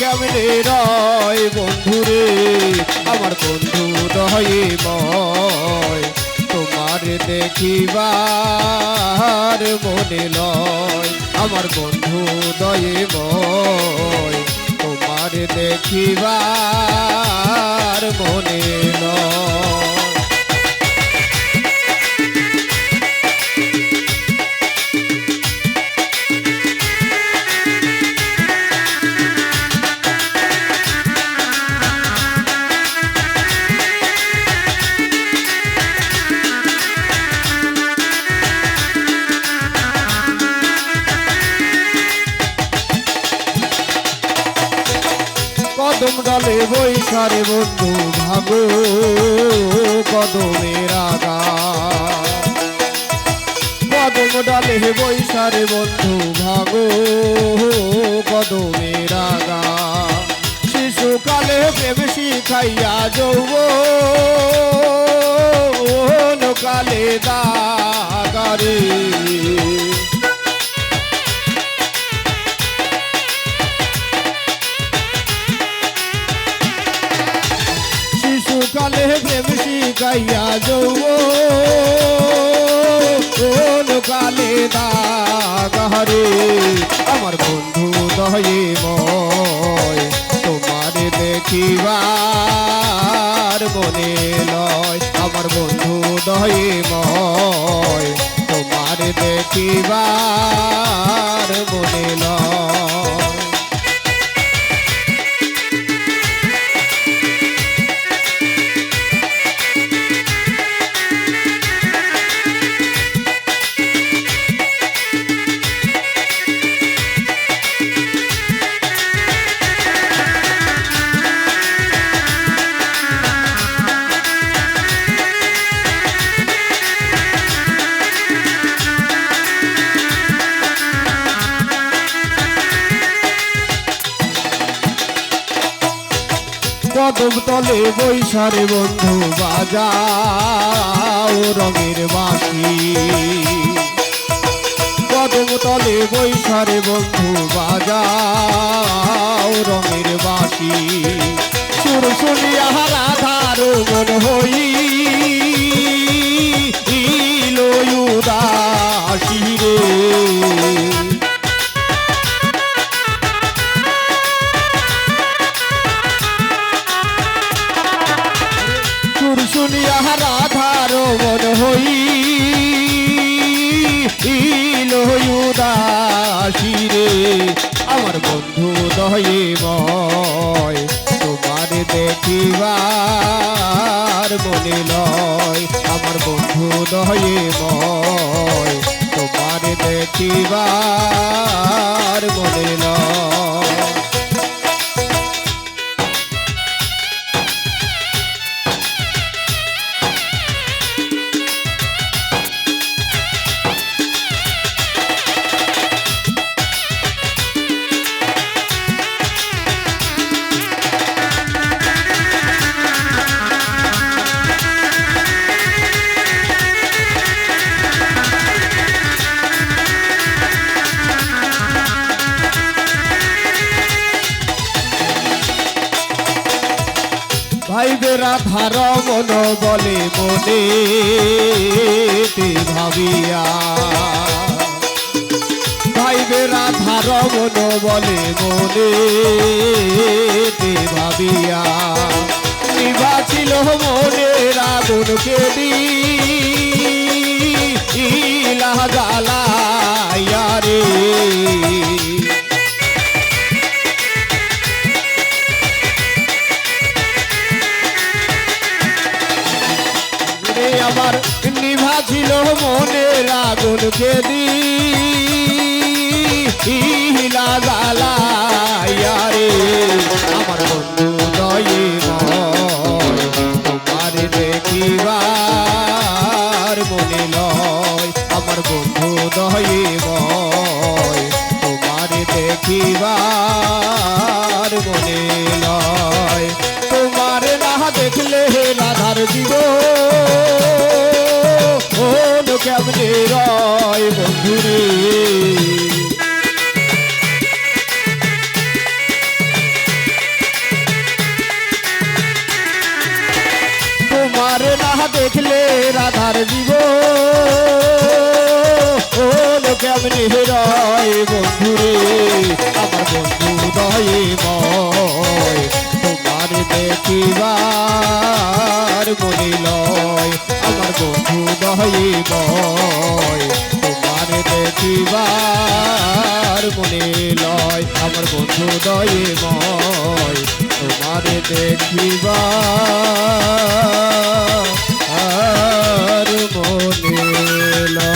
কেমনে রয় বন্ধুরে আমার বন্ধু দয়াময় তোমার দেখিবার মনে লয় আমার বন্ধু দয়াময় তোমার দেখিবার মনে লয়। কদম ডালে বৈশারে বন্ধু ভাগো কদমের আগা কদম ডালে বৈশারে বন্ধু ভাগো কদমের আগা শিশুকালে প্রেম শিখাইয়া যৌবন কালে দাগারে কালে প্রেম শিখাইয়া যৌবন কালে দাগারে আমার বন্ধু দয়াময় তোমার দেখিবার মনে লয় আমার বন্ধু দয়াময় তোমার দেখিবার মনে লয়। কদম তলে বৈশারে বন্ধু বাজাও রঙের বাঁশি কদম তলে বৈশারে বন্ধু বাজাও রঙের বাঁশি সুর শুনিয়া রাধার মন হই উদাসী রে শুনিয়া রাধার মন হইল উদাসী রে আমার বন্ধু দয়াময় তোমার দেখিবার মনে লয় আমার বন্ধু দয়াময় তোমার দেখিবার মনে লয়। ভাইবে রাধার মন বলে মনে ভাবিয়া ভাইবে রাধার মন বলে মনে ভাবিয়া নিভা ছিল মনের আগুনকে দিলা জ্বালাইয়া রে আমার নিভা ছিল মনের আগুনকে দিলা জ্বালাইয়া রে আমার বন্ধু দয়াময় তোমার দেখিবার মনে লয় আমার বন্ধু দয়াময় তোমার দেখিবার মনে লয় তোমার না দেখলে রাধার জীবন কেমনে রয় বন্ধুরে সামনে রয় বন্ধুরে আমার বন্ধু দয়ময় তোমার দেখিবার মনে লয় আমার বন্ধু দয়ময় তোমার দেখিবার মনে লয় আমার বন্ধু দয়ময় তোমার দেখিবার মনে লয়।